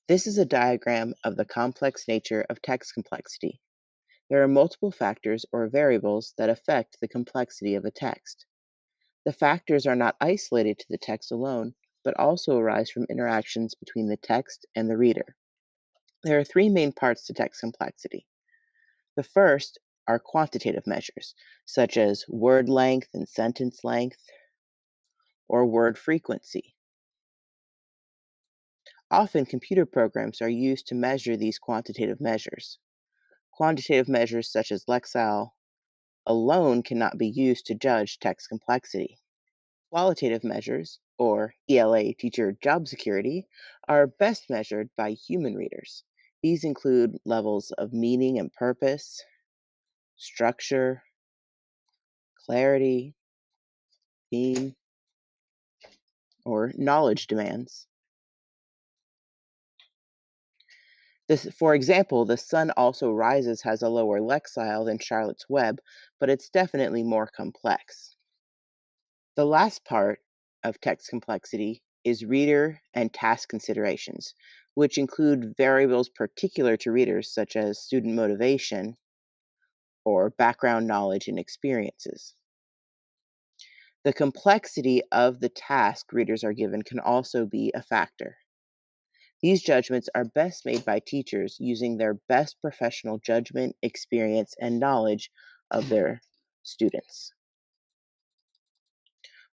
This is a diagram of the complex nature of text complexity. There are multiple factors or variables that affect the complexity of a text. The factors are not isolated to the text alone, but also arise from interactions between the text and the reader. There are three main parts to text complexity. The first are quantitative measures, such as word length and sentence length, or word frequency. Often, computer programs are used to measure these quantitative measures. Quantitative measures such as Lexile alone cannot be used to judge text complexity. Qualitative measures, or ELA teacher job security, are best measured by human readers. These include levels of meaning and purpose, structure, clarity, theme, or knowledge demands. For example, The Sun Also Rises has a lower Lexile than Charlotte's Web, but it's definitely more complex. The last part of text complexity is reader and task considerations, which include variables particular to readers such as student motivation or background knowledge and experiences. The complexity of the task readers are given can also be a factor. These judgments are best made by teachers using their best professional judgment, experience, and knowledge of their students.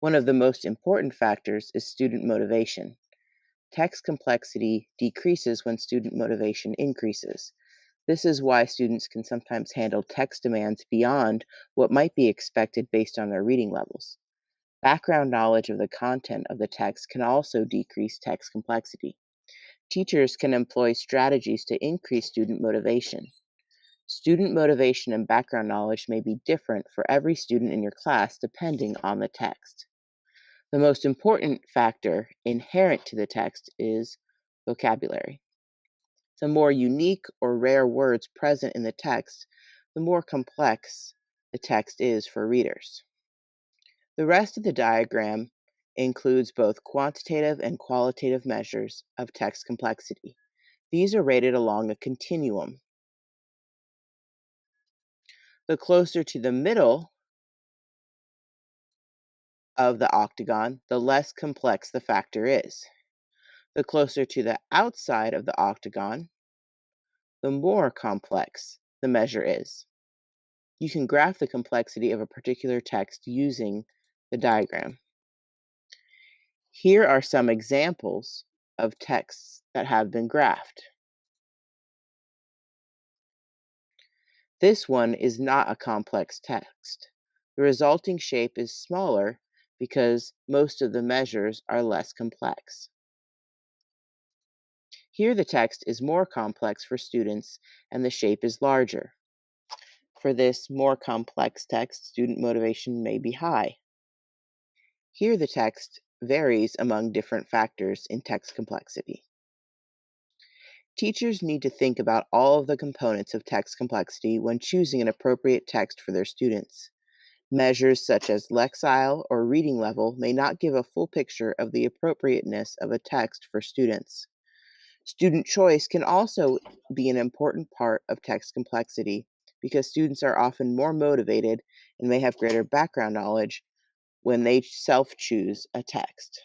One of the most important factors is student motivation. Text complexity decreases when student motivation increases. This is why students can sometimes handle text demands beyond what might be expected based on their reading levels. Background knowledge of the content of the text can also decrease text complexity. Teachers can employ strategies to increase student motivation. Student motivation and background knowledge may be different for every student in your class depending on the text. The most important factor inherent to the text is vocabulary. The more unique or rare words present in the text, the more complex the text is for readers. The rest of the diagram includes both quantitative and qualitative measures of text complexity. These are rated along a continuum. The closer to the middle of the octagon, the less complex the factor is. The closer to the outside of the octagon, the more complex the measure is. You can graph the complexity of a particular text using the diagram. Here are some examples of texts that have been graphed. This one is not a complex text. The resulting shape is smaller because most of the measures are less complex. Here the text is more complex for students and the shape is larger. For this more complex text, student motivation may be high. Here the text varies among different factors in text complexity. Teachers need to think about all of the components of text complexity when choosing an appropriate text for their students. Measures such as Lexile or reading level may not give a full picture of the appropriateness of a text for students. Student choice can also be an important part of text complexity because students are often more motivated and may have greater background knowledge when they self-choose a text.